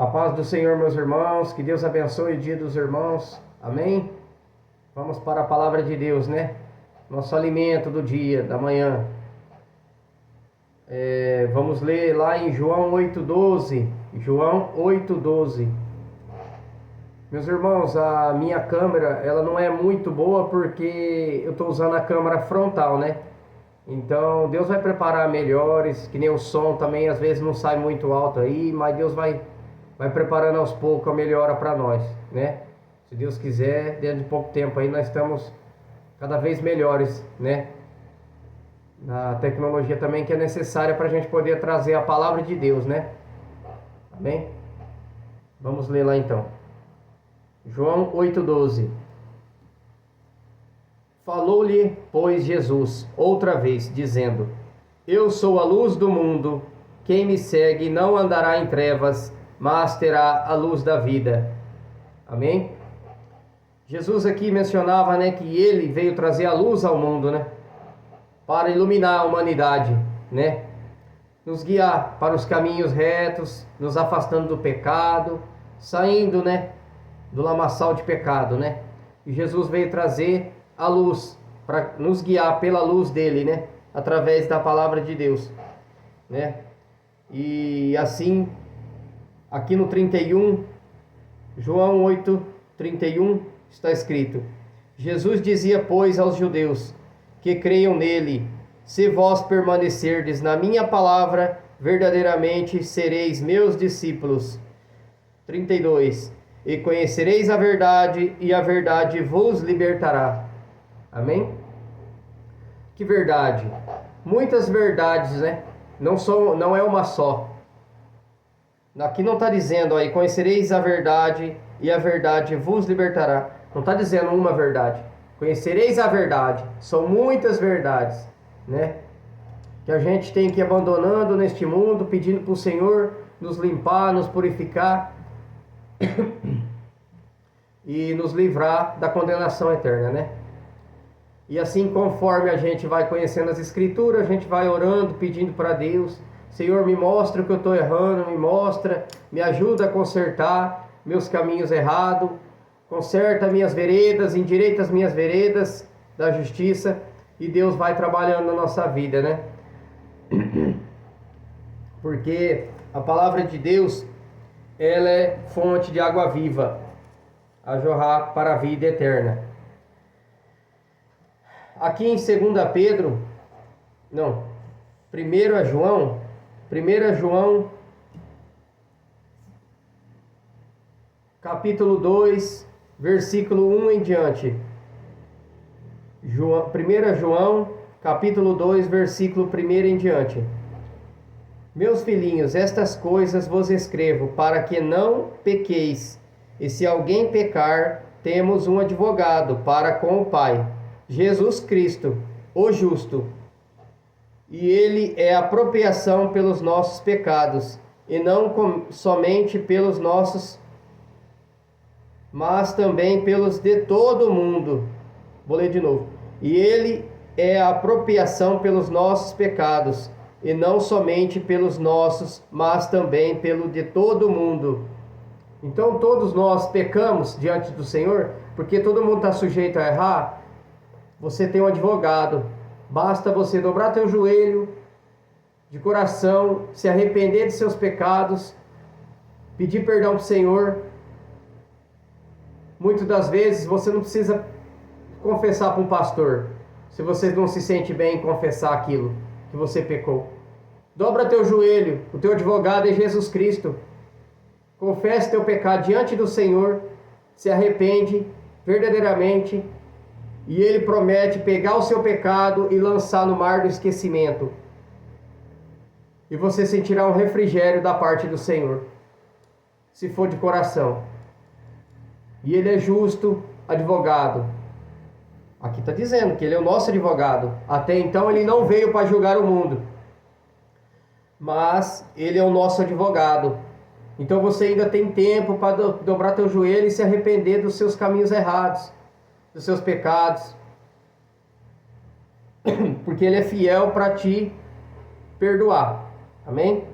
A paz do Senhor, meus irmãos, que Deus abençoe o dia dos irmãos, amém? Vamos para a palavra de Deus, né? Nosso alimento do dia, da manhã. Vamos ler lá em João 8,12. João 8,12. Meus irmãos, a minha câmera, ela não é muito boa porque eu estou usando a câmera frontal, né? Então, Deus vai preparar melhores, que nem o som também, às vezes não sai muito alto aí, mas Deus vai preparando aos poucos a melhora para nós, né? Se Deus quiser, dentro de pouco tempo aí nós estamos cada vez melhores, né? Na tecnologia também que é necessária para a gente poder trazer a palavra de Deus, né? Amém? Vamos ler lá então. João 8,12. Falou-lhe, pois, Jesus outra vez, dizendo: Eu sou a luz do mundo, quem me segue não andará em trevas, mas terá a luz da vida. Amém? Jesus aqui mencionava, né, que ele veio trazer a luz ao mundo, né, para iluminar a humanidade, né, nos guiar para os caminhos retos, nos afastando do pecado, saindo, né, do lamaçal de pecado, né. E Jesus veio trazer a luz para nos guiar pela luz dele, né, através da palavra de Deus, né. E assim, aqui no 31, João 8:31, está escrito: Jesus dizia, pois, aos judeus que creiam nele: se vós permanecerdes na minha palavra, verdadeiramente sereis meus discípulos. 32. E conhecereis a verdade, e a verdade vos libertará. Amém? Que verdade? Muitas verdades, né? Não é uma só. Aqui não está dizendo aí, conhecereis a verdade e a verdade vos libertará. Não está dizendo uma verdade. Conhecereis a verdade. São muitas verdades, né? Que a gente tem que ir abandonando neste mundo, pedindo para o Senhor nos limpar, nos purificar e nos livrar da condenação eterna, né? E assim, conforme a gente vai conhecendo as Escrituras, a gente vai orando, pedindo para Deus: Senhor, me mostra o que eu estou errando, me mostra, me ajuda a consertar meus caminhos errados, conserta minhas veredas, endireita as minhas veredas da justiça, e Deus vai trabalhando na nossa vida, né? Porque a palavra de Deus, ela é fonte de água viva, a jorrar para a vida eterna. Aqui em 2 Pedro, não, 1 João, capítulo 2, versículo 1 em diante. 1 João, capítulo 2, versículo 1 em diante. Meus filhinhos, estas coisas vos escrevo para que não pequeis. E se alguém pecar, temos um advogado para com o Pai, Jesus Cristo, o justo. E ele é a propiciação pelos nossos pecados, e não somente pelos nossos, mas também pelos de todo o mundo. Vou ler de novo. E ele é a propiciação pelos nossos pecados, e não somente pelos nossos, mas também pelo de todo o mundo. Então todos nós pecamos diante do Senhor, porque todo mundo está sujeito a errar. Você tem um advogado. Basta você dobrar teu joelho de coração, se arrepender de seus pecados, pedir perdão para o Senhor. Muitas das vezes você não precisa confessar para um pastor, se você não se sente bem em confessar aquilo que você pecou. Dobra teu joelho, o teu advogado é Jesus Cristo. Confesse teu pecado diante do Senhor, se arrepende verdadeiramente, e Ele promete pegar o seu pecado e lançar no mar do esquecimento. E você sentirá um refrigério da parte do Senhor, se for de coração. E Ele é justo advogado. Aqui está dizendo que Ele é o nosso advogado. Até então Ele não veio para julgar o mundo, mas Ele é o nosso advogado. Então você ainda tem tempo para dobrar teu joelho e se arrepender dos seus caminhos errados, dos seus pecados, porque Ele é fiel para te perdoar. Amém?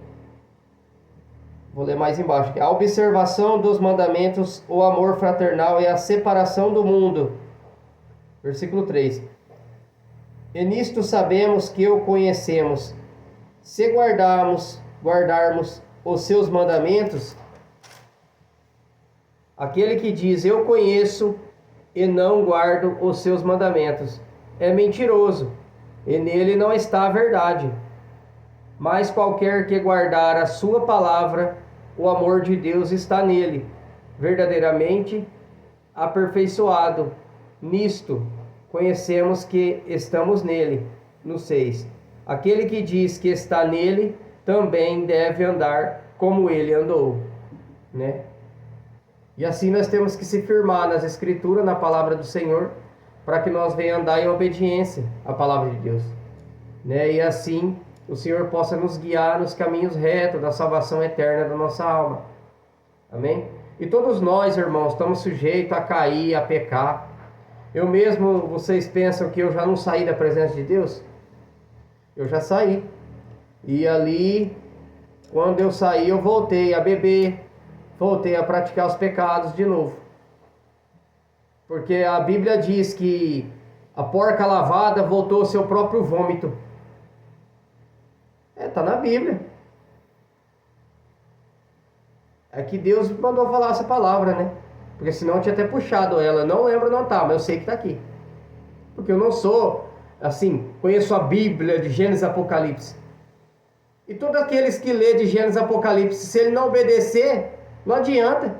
Vou ler mais embaixo aqui. A observação dos mandamentos, o amor fraternal e a separação do mundo. Versículo 3. E nisto sabemos que o conhecemos, se guardarmos os seus mandamentos. Aquele que diz, eu conheço e não guardo os seus mandamentos, é mentiroso, e nele não está a verdade. Mas qualquer que guardar a sua palavra, o amor de Deus está nele, verdadeiramente aperfeiçoado. Nisto conhecemos que estamos nele. No 6. Aquele que diz que está nele, também deve andar como ele andou, né? E assim nós temos que se firmar nas Escrituras, na palavra do Senhor, para que nós venhamos andar em obediência à palavra de Deus, né? E assim o Senhor possa nos guiar nos caminhos retos da salvação eterna da nossa alma. Amém? E todos nós, irmãos, estamos sujeitos a cair, a pecar. Eu mesmo, vocês pensam que eu já não saí da presença de Deus? Eu já saí. E ali, quando eu saí, eu voltei a beber, voltei a praticar os pecados de novo. Porque a Bíblia diz que a porca lavada voltou ao seu próprio vômito. Está na Bíblia. É que Deus mandou falar essa palavra, né? Porque senão eu tinha até puxado ela. Não lembro, não tá, mas eu sei que está aqui. Porque eu não sou, assim, conheço a Bíblia de Gênesis e Apocalipse. E todos aqueles que lê de Gênesis e Apocalipse, se ele não obedecer, não adianta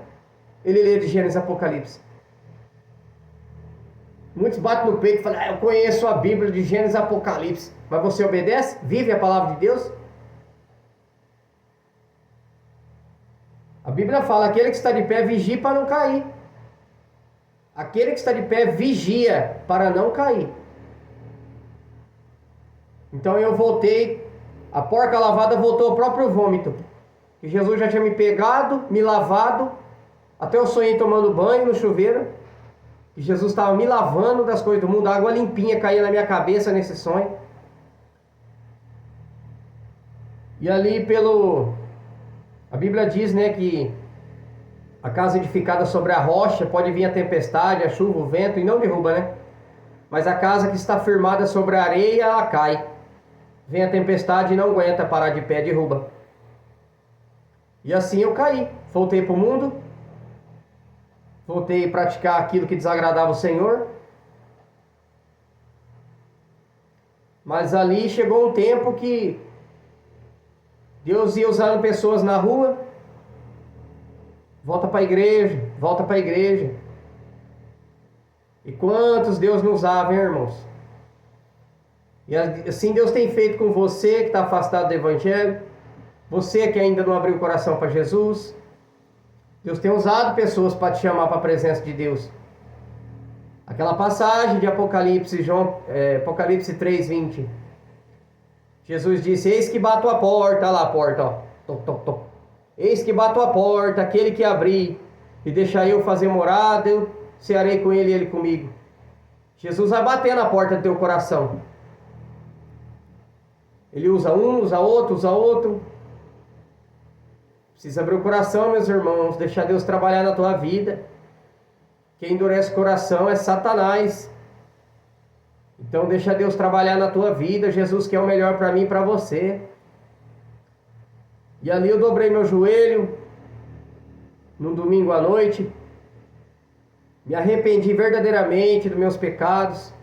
ele ler de Gênesis e Apocalipse. Muitos batem no peito e falam, eu conheço a Bíblia de Gênesis e Apocalipse. Mas você obedece? Vive a palavra de Deus? A Bíblia fala, aquele que está de pé, vigie para não cair. Aquele que está de pé, vigia para não cair. Então eu voltei, a porca lavada voltou ao próprio vômito. E Jesus já tinha me pegado, me lavado, até eu sonhei tomando banho no chuveiro. E Jesus estava me lavando das coisas do mundo, a água limpinha caía na minha cabeça nesse sonho. E ali a Bíblia diz, né, que a casa edificada sobre a rocha, pode vir a tempestade, a chuva, o vento, e não derruba, né? Mas a casa que está firmada sobre a areia, ela cai. Vem a tempestade e não aguenta parar de pé, derruba. E assim eu caí. Voltei para o mundo. Voltei a praticar aquilo que desagradava o Senhor. Mas ali chegou um tempo que Deus ia usando pessoas na rua. Volta para a igreja, volta para a igreja. E quantos Deus nos usava, hein, irmãos? E assim Deus tem feito com você que está afastado do Evangelho. Você que ainda não abriu o coração para Jesus. Deus tem usado pessoas para te chamar para a presença de Deus. Aquela passagem de Apocalipse, Apocalipse 3:20. Jesus disse, eis que bato a porta, olha lá a porta, ó. Toc, toc, toc. Eis que bato a porta, aquele que abrir e deixar eu fazer morada, eu cearei com ele e ele comigo. Jesus vai bater na porta do teu coração. Ele usa um, usa outro. Precisa abrir o coração, meus irmãos, deixar Deus trabalhar na tua vida. Quem endurece o coração é Satanás. Então deixa Deus trabalhar na tua vida. Jesus quer o melhor para mim e para você. E ali eu dobrei meu joelho, num domingo à noite. Me arrependi verdadeiramente dos meus pecados.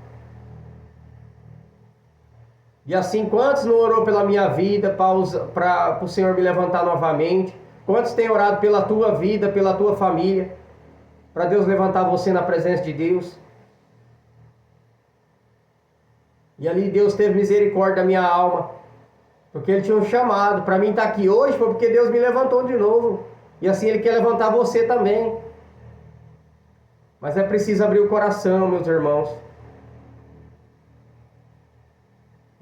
E assim, quantos não orou pela minha vida para o Senhor me levantar novamente? Quantos têm orado pela tua vida, pela tua família, para Deus levantar você na presença de Deus? E ali Deus teve misericórdia da minha alma, porque Ele tinha um chamado. Para mim estar aqui hoje foi porque Deus me levantou de novo. E assim Ele quer levantar você também. Mas é preciso abrir o coração, meus irmãos.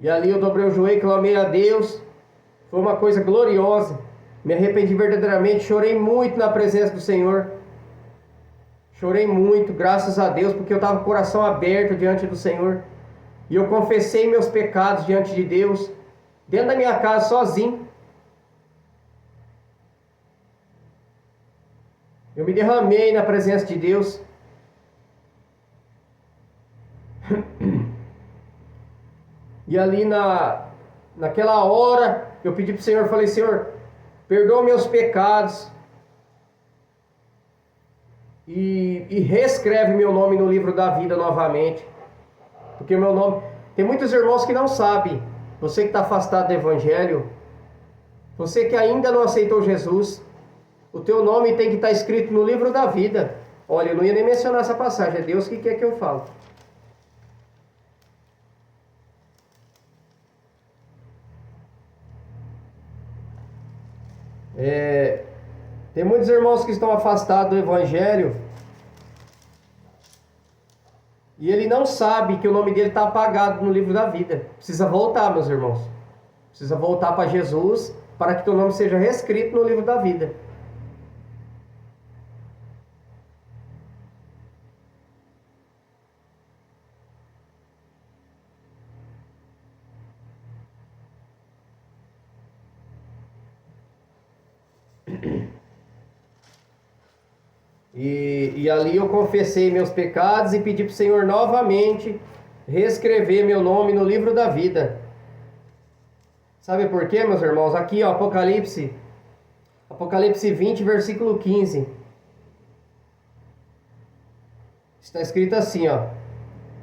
E ali eu dobrei o joelho, clamei a Deus. Foi uma coisa gloriosa. Me arrependi verdadeiramente, chorei muito na presença do Senhor. Chorei muito, graças a Deus, porque eu estava com o coração aberto diante do Senhor. E eu confessei meus pecados diante de Deus, dentro da minha casa, sozinho. Eu me derramei na presença de Deus. E ali naquela hora, eu pedi para o Senhor, falei, Senhor, perdoa meus pecados e reescreve meu nome no livro da vida novamente. Porque meu nome... Tem muitos irmãos que não sabem. Você que está afastado do Evangelho, você que ainda não aceitou Jesus, o teu nome tem que estar escrito no livro da vida. Olha, eu não ia nem mencionar essa passagem, é Deus que quer que eu fale. Tem muitos irmãos que estão afastados do Evangelho e ele não sabe que o nome dele está apagado no livro da vida. Precisa voltar, meus irmãos. Precisa voltar para Jesus para que teu nome seja reescrito no livro da vida. E ali eu confessei meus pecados e pedi para o Senhor novamente reescrever meu nome no livro da vida. Sabe por quê, meus irmãos? Aqui, ó, Apocalipse 20, versículo 15. Está escrito assim, ó.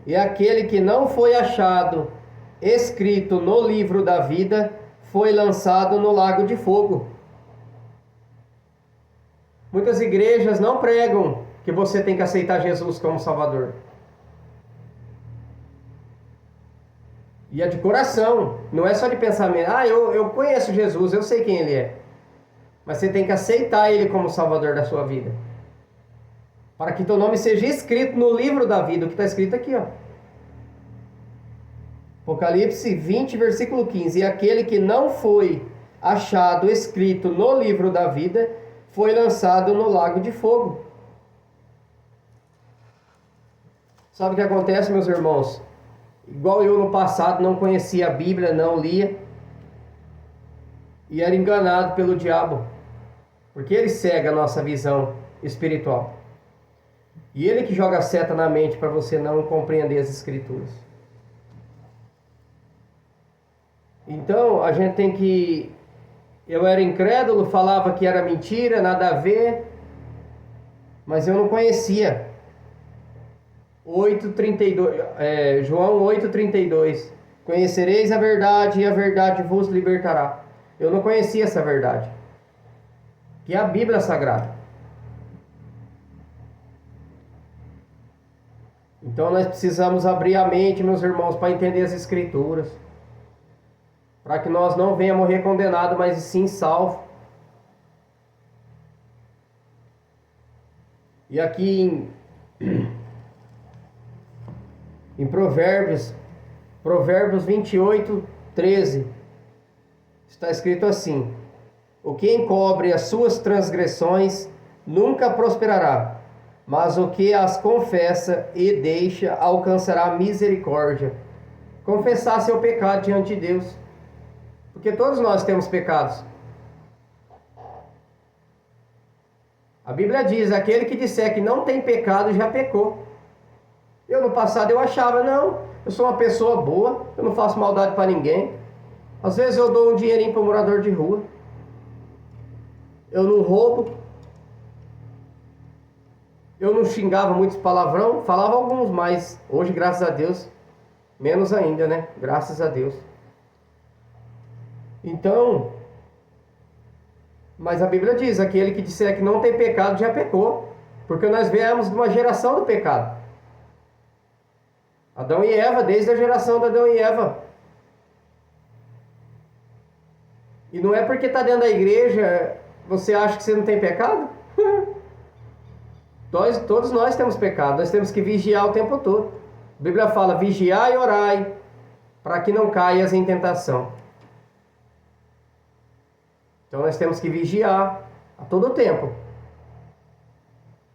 E aquele que não foi achado escrito no livro da vida foi lançado no lago de fogo. Muitas igrejas não pregam que você tem que aceitar Jesus como Salvador. E é de coração, não é só de pensamento. Ah, eu conheço Jesus, eu sei quem Ele é. Mas você tem que aceitar Ele como Salvador da sua vida. Para que teu nome seja escrito no livro da vida, o que está escrito aqui, ó. Apocalipse 20, versículo 15. E aquele que não foi achado escrito no livro da vida foi lançado no lago de fogo. Sabe o que acontece, meus irmãos? Igual eu no passado não conhecia a Bíblia, não lia, e era enganado pelo diabo, porque ele cega a nossa visão espiritual. E ele que joga a seta na mente para você não compreender as Escrituras. Então, a gente tem que... Eu era incrédulo, falava que era mentira, nada a ver, mas eu não conhecia. 8:32, João 8:32. Conhecereis a verdade e a verdade vos libertará. Eu não conhecia essa verdade, que é a Bíblia Sagrada. Então nós precisamos abrir a mente, meus irmãos, para entender as Escrituras, para que nós não venhamos morrer condenado, mas sim salvo. E aqui em Provérbios 28:13, está escrito assim: o que encobre as suas transgressões nunca prosperará, mas o que as confessa e deixa alcançará misericórdia. Confessar seu pecado diante de Deus, porque todos nós temos pecados. A Bíblia diz: aquele que disser que não tem pecado já pecou. Eu no passado eu achava, não, eu sou uma pessoa boa, eu não faço maldade para ninguém. Às vezes eu dou um dinheirinho para um morador de rua, eu não roubo, eu não xingava muitos palavrão, falava alguns, mas hoje, graças a Deus, menos ainda, né? Graças a Deus. Então, mas a Bíblia diz: aquele que disser que não tem pecado já pecou, porque nós viemos de uma geração do pecado. Adão e Eva, desde a geração de Adão e Eva. E não é porque está dentro da igreja, você acha que você não tem pecado? Todos nós temos pecado, nós temos que vigiar o tempo todo. A Bíblia fala: vigiai e orai, para que não caias em tentação. Então nós temos que vigiar a todo tempo.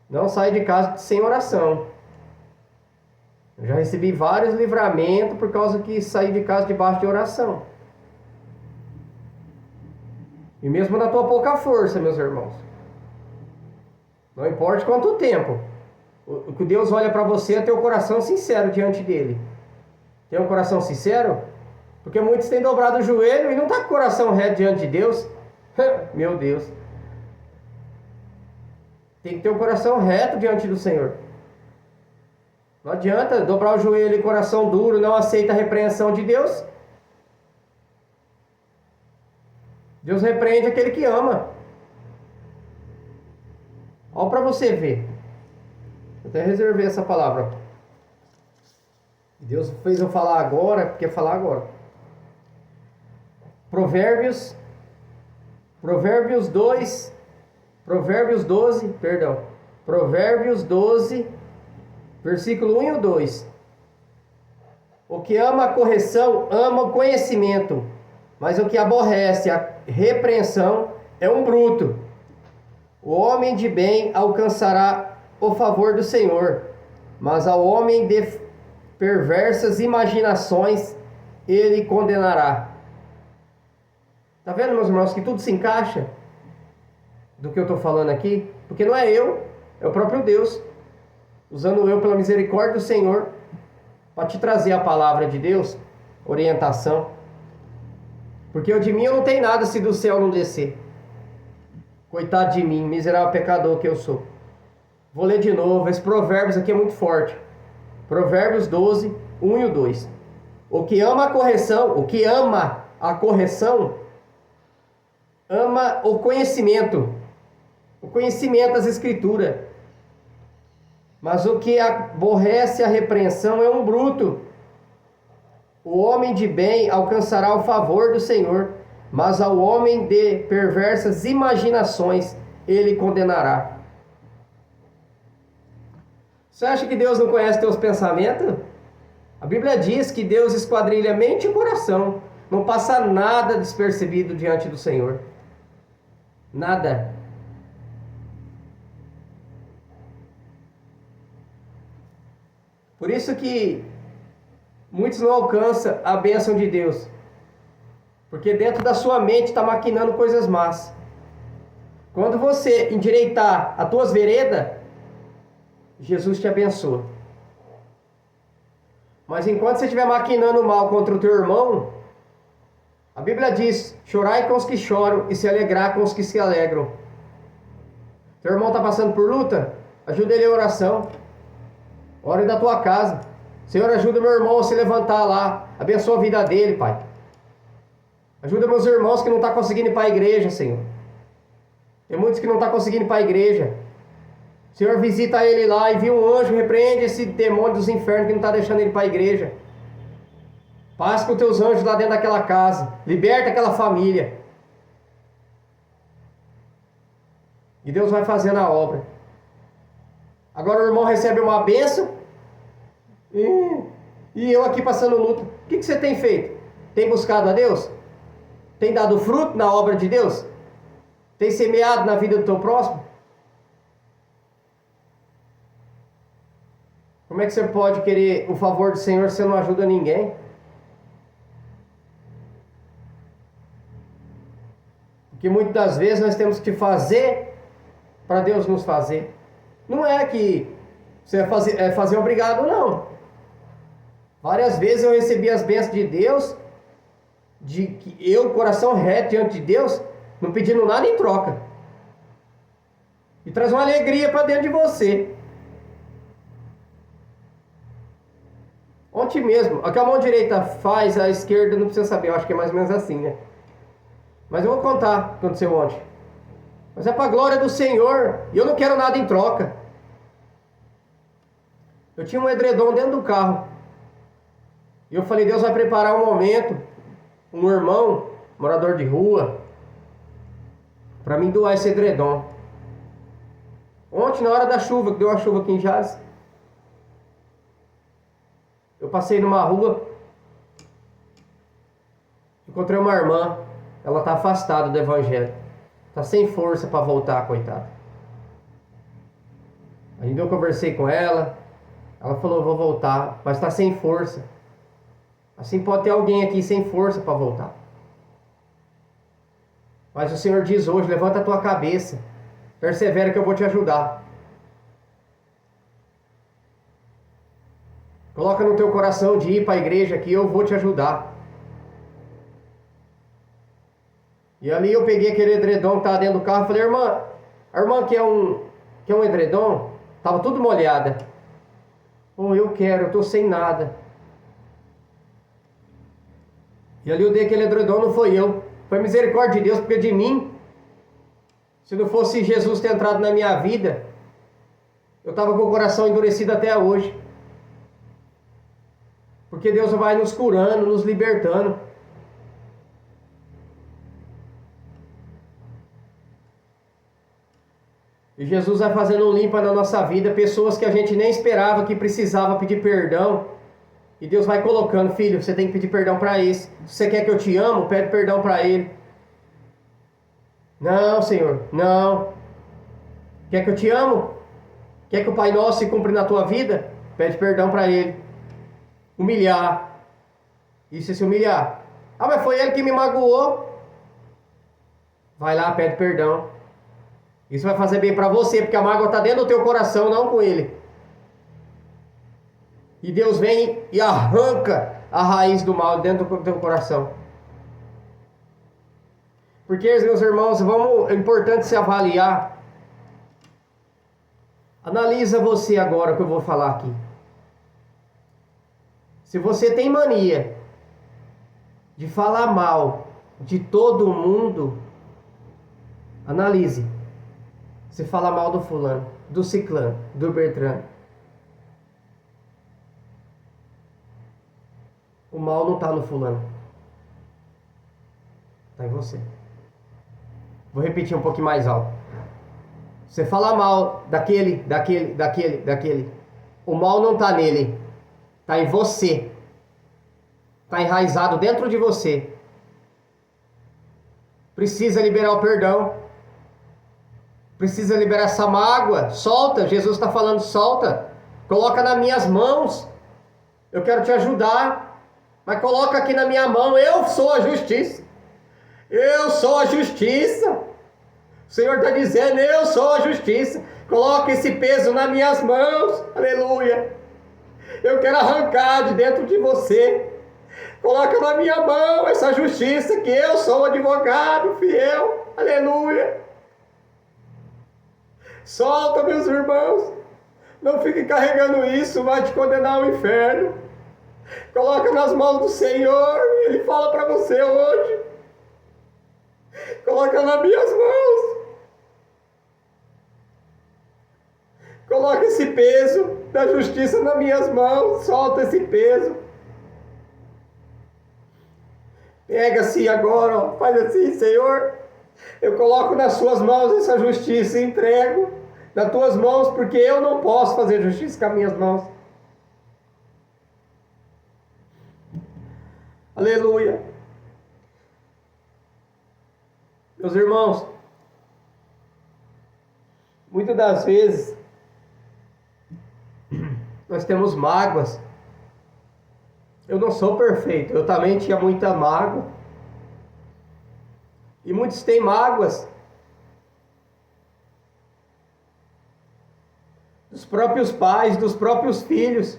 Não sai de casa sem oração. Eu já recebi vários livramentos por causa que saí de casa debaixo de oração. E mesmo na tua pouca força, meus irmãos. Não importa quanto tempo. O que Deus olha para você é ter o coração sincero diante dele. Tem um coração sincero? Porque muitos têm dobrado o joelho e não está com o coração reto diante de Deus. Meu Deus. Tem que ter o coração reto diante do Senhor. Não adianta dobrar o joelho e coração duro, não aceita a repreensão de Deus. Deus repreende aquele que ama. Olha para você ver. Eu até reservei essa palavra. Deus fez eu falar agora, porque falar agora. Provérbios 12, versículo 1 e 2. O que ama a correção, ama o conhecimento, mas o que aborrece a repreensão é um bruto. O homem de bem alcançará o favor do Senhor, mas ao homem de perversas imaginações ele condenará. Tá vendo, meus irmãos, que tudo se encaixa do que eu estou falando aqui? Porque não é eu, é o próprio Deus, usando eu pela misericórdia do Senhor, para te trazer a palavra de Deus, orientação. Porque de mim eu não tenho nada se do céu não descer. Coitado de mim, miserável pecador que eu sou. Vou ler de novo, esse Provérbios aqui é muito forte. Provérbios 12, 1 e 2. O que ama a correção, ama o conhecimento das Escrituras. Mas o que aborrece a repreensão é um bruto. O homem de bem alcançará o favor do Senhor, mas ao homem de perversas imaginações ele condenará. Você acha que Deus não conhece teus pensamentos? A Bíblia diz que Deus esquadrilha mente e coração. Não passa nada despercebido diante do Senhor. Nada. Por isso que muitos não alcançam a bênção de Deus. Porque dentro da sua mente está maquinando coisas más. Quando você endireitar as tuas veredas, Jesus te abençoa. Mas enquanto você estiver maquinando mal contra o teu irmão, a Bíblia diz: chorai com os que choram e se alegrar com os que se alegram. Teu irmão está passando por luta? Ajuda ele em oração. Ore da tua casa. Senhor, ajuda meu irmão a se levantar lá. Abençoa a vida dele, Pai. Ajuda meus irmãos que não estão conseguindo ir para a igreja, Senhor. Tem muitos que não estão conseguindo ir para a igreja. Senhor, visita ele lá, envia um anjo, repreende esse demônio dos infernos que não está deixando ele para a igreja. Passa com teus anjos lá dentro daquela casa. Liberta aquela família. E Deus vai fazendo a obra. Agora o irmão recebe uma bênção. E eu aqui passando luta. O que você tem feito? Tem buscado a Deus? Tem dado fruto na obra de Deus? Tem semeado na vida do teu próximo? Como é que você pode querer o favor do Senhor se você não ajuda ninguém? Porque muitas das vezes nós temos que fazer para Deus nos fazer. Não é que você é fazer obrigado, não. Várias vezes eu recebi as bênçãos de Deus, de que eu, coração reto diante de Deus, não pedindo nada em troca. E traz uma alegria para dentro de você. Ontem mesmo, o que a mão direita faz, a esquerda não precisa saber, eu acho que é mais ou menos assim, né? Mas eu vou contar o que aconteceu ontem. Mas é para a glória do Senhor, e eu não quero nada em troca. Eu tinha um edredom dentro do carro. E eu falei, Deus vai preparar um momento, um irmão, morador de rua, para mim doar esse edredom. Ontem, na hora da chuva, que deu a chuva aqui em Jales, eu passei numa rua, encontrei uma irmã, ela está afastada do evangelho, está sem força para voltar, coitada. Ainda eu conversei com ela, ela falou, eu vou voltar, mas está sem força. Assim pode ter alguém aqui sem força para voltar. Mas o Senhor diz hoje, levanta a tua cabeça, Persevera que eu vou te ajudar. Coloca no teu coração de ir para a igreja que eu vou te ajudar. E ali eu peguei aquele edredom que estava dentro do carro e falei, irmã, a irmã quer um edredom? Estava tudo molhada. Oh, eu quero, eu estou sem nada. E ali eu dei aquele edredom, não foi eu. Foi misericórdia de Deus, porque de mim, se não fosse Jesus ter entrado na minha vida, eu estava com o coração endurecido até hoje. Porque Deus vai nos curando, nos libertando. E Jesus vai fazendo um limpa na nossa vida, pessoas que a gente nem esperava que precisava pedir perdão. E Deus vai colocando, filho, você tem que pedir perdão para esse. Se você quer que eu te amo, pede perdão para ele. Não, Senhor, não. Quer que eu te amo? Quer que o Pai Nosso se cumpra na tua vida? Pede perdão para ele. Humilhar. Isso é se humilhar. Ah, mas foi ele que me magoou. Vai lá, pede perdão. Isso vai fazer bem para você, porque a mágoa está dentro do teu coração, não com ele. E Deus vem e arranca a raiz do mal dentro do teu coração. Porque, meus irmãos, é importante se avaliar. Analisa você agora o que eu vou falar aqui. Se você tem mania de falar mal de todo mundo, analise. Você fala mal do fulano, do ciclano, do Bertrand. O mal não está no fulano. Está em você. Vou repetir um pouquinho mais alto. Você fala mal daquele. O mal não está nele. Está em você. Está enraizado dentro de você. Precisa liberar o perdão. Precisa liberar essa mágoa. Solta. Jesus está falando, solta. Coloca nas minhas mãos. Eu quero te ajudar. Mas coloca aqui na minha mão. Eu sou a justiça. Eu sou a justiça. O Senhor está dizendo, eu sou a justiça. Coloca esse peso nas minhas mãos. Aleluia. Eu quero arrancar de dentro de você. Coloca na minha mão essa justiça, que eu sou o advogado fiel. Aleluia. Solta, meus irmãos. Não fique carregando isso, vai te condenar ao inferno. Coloca nas mãos do Senhor. Ele fala para você hoje. Coloca nas minhas mãos. Coloca esse peso da justiça nas minhas mãos. Solta esse peso. Pega assim agora, ó, faz assim, Senhor. Eu coloco nas suas mãos essa justiça e entrego nas tuas mãos, porque eu não posso fazer justiça com as minhas mãos. Aleluia. Meus irmãos, muitas das vezes nós temos mágoas. Eu não sou perfeito, eu também tinha muita mágoa. E muitos têm mágoas dos próprios pais, dos próprios filhos.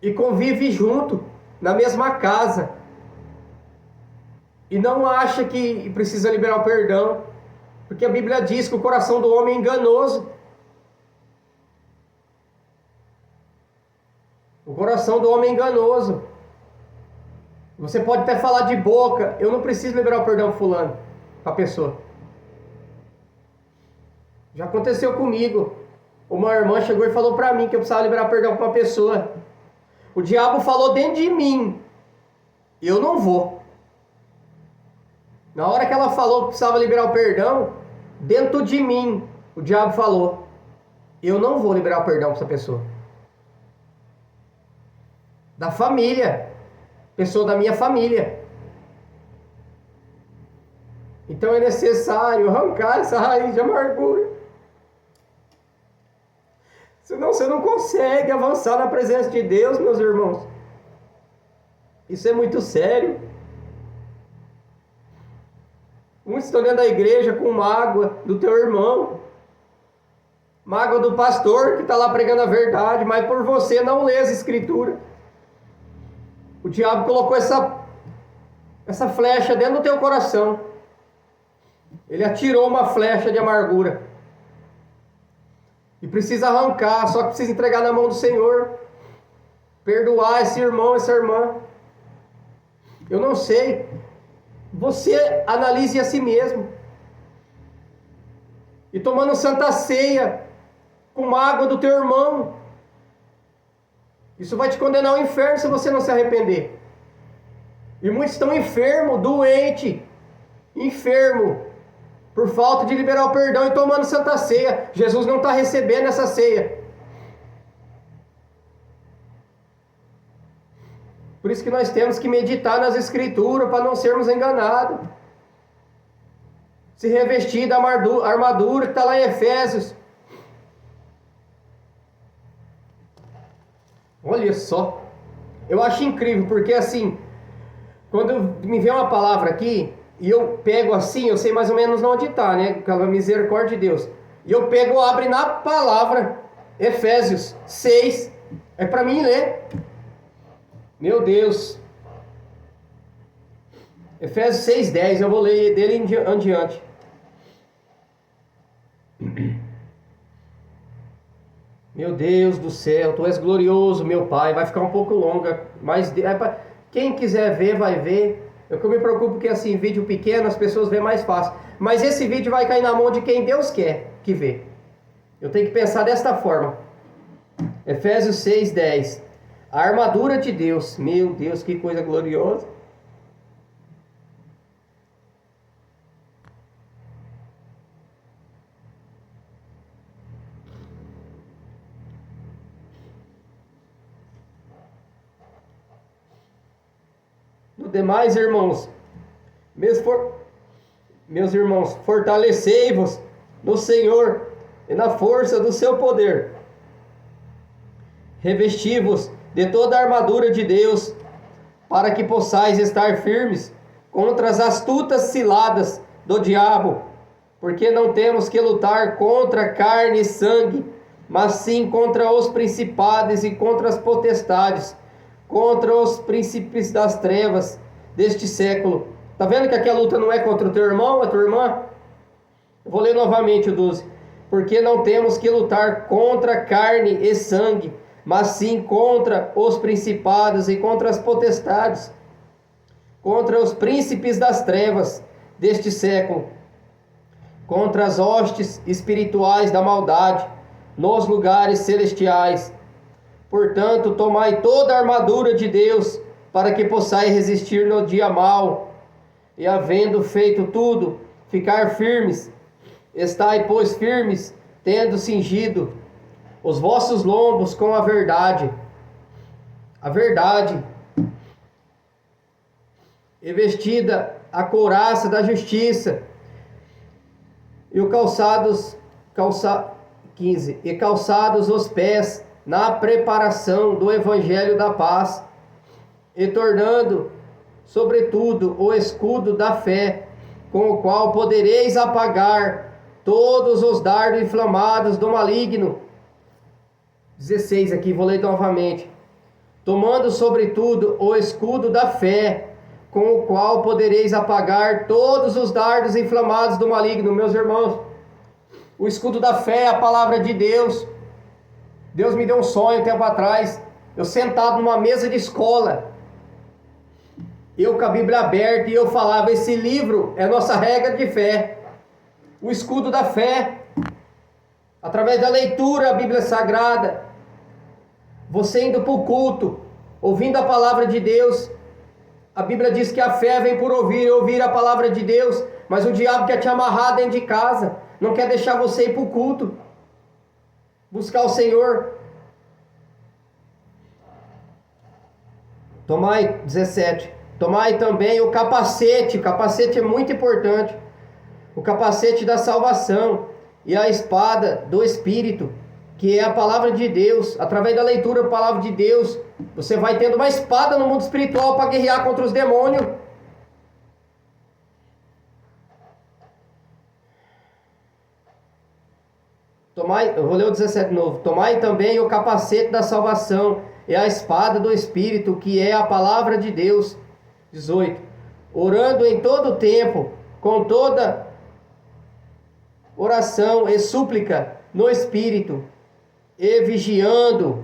E convive junto, na mesma casa. E não acha que precisa liberar o perdão. Porque a Bíblia diz que o coração do homem é enganoso. O coração do homem é enganoso. Você pode até falar de boca, eu não preciso liberar o perdão para fulano, para a pessoa. Já aconteceu comigo. Uma irmã chegou e falou para mim que eu precisava liberar perdão para uma pessoa. O diabo falou dentro de mim. Eu não vou. Na hora que ela falou que precisava liberar o perdão, dentro de mim, o diabo falou: eu não vou liberar o perdão para essa pessoa. Da família. Pessoa da minha família. Então é necessário arrancar essa raiz de amargura. Senão você não consegue avançar na presença de Deus, meus irmãos. Isso é muito sério. Muitos estão dentro da igreja com mágoa do teu irmão, mágoa do pastor que está lá pregando a verdade, mas por você não ler as escrituras. O diabo colocou essa flecha dentro do teu coração. Ele atirou uma flecha de amargura. E precisa arrancar, só que precisa entregar na mão do Senhor. Perdoar esse irmão, essa irmã. Eu não sei. Você analise a si mesmo. E tomando santa ceia com mágoa do teu irmão. Isso vai te condenar ao inferno se você não se arrepender. E muitos estão enfermos, doentes, enfermos, por falta de liberar o perdão e tomando santa ceia. Jesus não está recebendo essa ceia. Por isso que nós temos que meditar nas escrituras para não sermos enganados. Se revestir da armadura que está lá em Efésios. Olha só. Eu acho incrível, porque assim, quando me vem uma palavra aqui, e eu pego assim, eu sei mais ou menos onde está, né? Pela misericórdia de Deus. E eu pego, abre na palavra, Efésios 6. É para mim ler. Meu Deus. Efésios 6:10, eu vou ler dele em diante. Meu Deus do céu, tu és glorioso, meu Pai. Vai ficar um pouco longa, mas quem quiser ver, vai ver. Eu me preocupo que assim, vídeo pequeno, as pessoas vêem mais fácil. Mas esse vídeo vai cair na mão de quem Deus quer que vê. Eu tenho que pensar desta forma. Efésios 6:10. A armadura de Deus. Meu Deus, que coisa gloriosa. No demais, irmãos, meus irmãos, fortalecei-vos no Senhor e na força do seu poder. Revesti-vos de toda a armadura de Deus, para que possais estar firmes contra as astutas ciladas do diabo, porque não temos que lutar contra carne e sangue, mas sim contra os principados e contra as potestades, contra os príncipes das trevas deste século. Tá vendo que aqui a luta não é contra o teu irmão, a tua irmã? Eu vou ler novamente o 12. Porque não temos que lutar contra carne e sangue, mas sim contra os principados e contra as potestades, contra os príncipes das trevas deste século, contra as hostes espirituais da maldade nos lugares celestiais. Portanto, tomai toda a armadura de Deus, para que possais resistir no dia mau, e havendo feito tudo, ficar firmes. Estai, pois, firmes, tendo cingido os vossos lombos com a verdade, e vestida a couraça da justiça, e o calçados 15, e calçados os pés na preparação do evangelho da paz, e tornando, sobretudo, o escudo da fé, com o qual podereis apagar todos os dardos inflamados do maligno. 16 aqui, vou ler novamente. Tomando, sobretudo, o escudo da fé, com o qual podereis apagar todos os dardos inflamados do maligno. Meus irmãos, o escudo da fé é a palavra de Deus. Deus me deu um sonho um tempo atrás, eu sentado numa mesa de escola, eu com a Bíblia aberta, e eu falava, esse livro é nossa regra de fé, o escudo da fé, através da leitura da Bíblia Sagrada, você indo para o culto, ouvindo a palavra de Deus. A Bíblia diz que a fé vem por ouvir, e ouvir a palavra de Deus, mas o diabo quer te amarrar dentro de casa, não quer deixar você ir para o culto, buscar o Senhor. Tomai, 17, tomai também o capacete é muito importante, o capacete da salvação, e a espada do Espírito, que é a palavra de Deus. Através da leitura da palavra de Deus, você vai tendo uma espada no mundo espiritual para guerrear contra os demônios. Tomai, eu vou ler o 17 de novo. Tomai também o capacete da salvação e a espada do Espírito, que é a palavra de Deus. 18. Orando em todo tempo, com toda oração e súplica no Espírito, e vigiando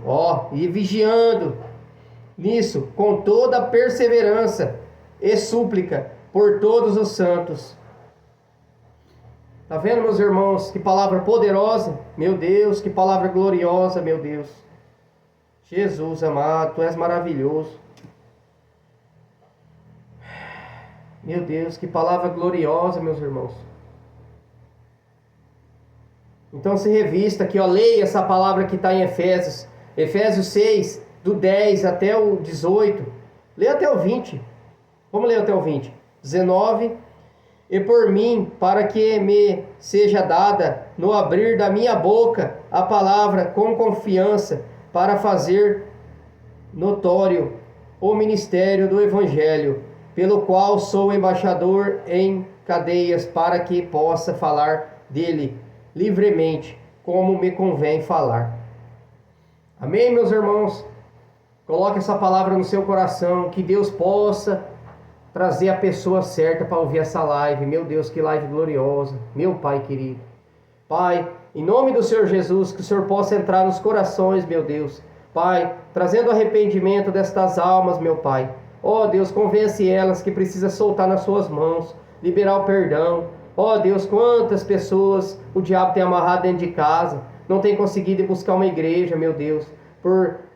nisso, com toda perseverança e súplica por todos os santos. Tá vendo, meus irmãos? Que palavra poderosa, meu Deus, que palavra gloriosa, meu Deus. Jesus amado, Tu és maravilhoso. Meu Deus, que palavra gloriosa, meus irmãos. Então se revista aqui, ó, leia essa palavra que está em Efésios. Efésios 6, do 10 até o 18. Leia até o 20. Vamos ler até o 20. 19. E por mim, para que me seja dada no abrir da minha boca a palavra com confiança, para fazer notório o ministério do Evangelho, pelo qual sou embaixador em cadeias, para que possa falar dele livremente, como me convém falar. Amém, meus irmãos? Coloque essa palavra no seu coração, que Deus possa trazer a pessoa certa para ouvir essa live. Meu Deus, que live gloriosa. Meu Pai querido. Pai, em nome do Senhor Jesus, que o Senhor possa entrar nos corações, meu Deus. Pai, trazendo arrependimento destas almas, meu Pai. Ó Deus, convence elas que precisa soltar nas suas mãos, liberar o perdão. Ó Deus, quantas pessoas o diabo tem amarrado dentro de casa, não tem conseguido ir buscar uma igreja, meu Deus,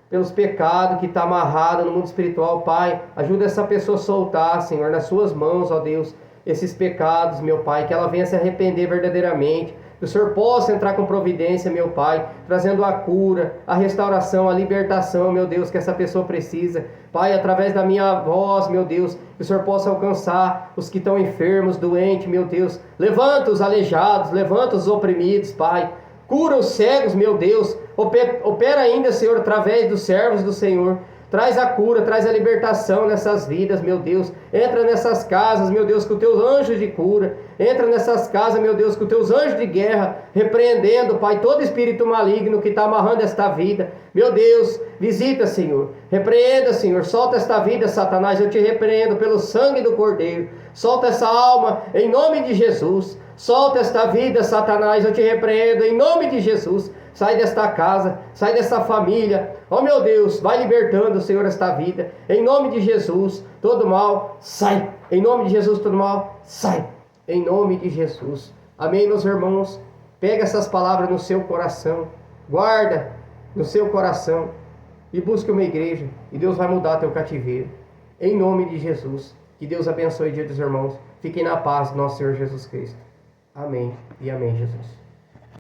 pelos pecados que está amarrado no mundo espiritual. Pai, ajuda essa pessoa a soltar, Senhor, nas suas mãos, ó Deus, esses pecados, meu Pai, que ela venha se arrepender verdadeiramente, que o Senhor possa entrar com providência, meu Pai, trazendo a cura, a restauração, a libertação, meu Deus, que essa pessoa precisa. Pai, através da minha voz, meu Deus, que o Senhor possa alcançar os que estão enfermos, doentes, meu Deus. Levanta os aleijados, levanta os oprimidos, Pai. Cura os cegos, meu Deus. Opera ainda, Senhor, através dos servos do Senhor. Traz a cura, traz a libertação nessas vidas, meu Deus. Entra nessas casas, meu Deus, com os teus anjos de cura. Entra nessas casas, meu Deus, com os teus anjos de guerra, repreendendo, Pai, todo espírito maligno que está amarrando esta vida. Meu Deus, visita, Senhor. Repreenda, Senhor. Solta esta vida, Satanás. Eu te repreendo pelo sangue do Cordeiro. Solta essa alma em nome de Jesus. Solta esta vida, Satanás. Eu te repreendo em nome de Jesus. Sai desta casa, sai desta família. Oh meu Deus, vai libertando, Senhor, esta vida. Em nome de Jesus, todo mal, sai. Em nome de Jesus, todo mal, sai. Em nome de Jesus. Amém, meus irmãos? Pega essas palavras no seu coração. Guarda no seu coração. E busque uma igreja. E Deus vai mudar teu cativeiro. Em nome de Jesus. Que Deus abençoe o dia dos irmãos. Fiquem na paz do nosso Senhor Jesus Cristo. Amém e amém, Jesus.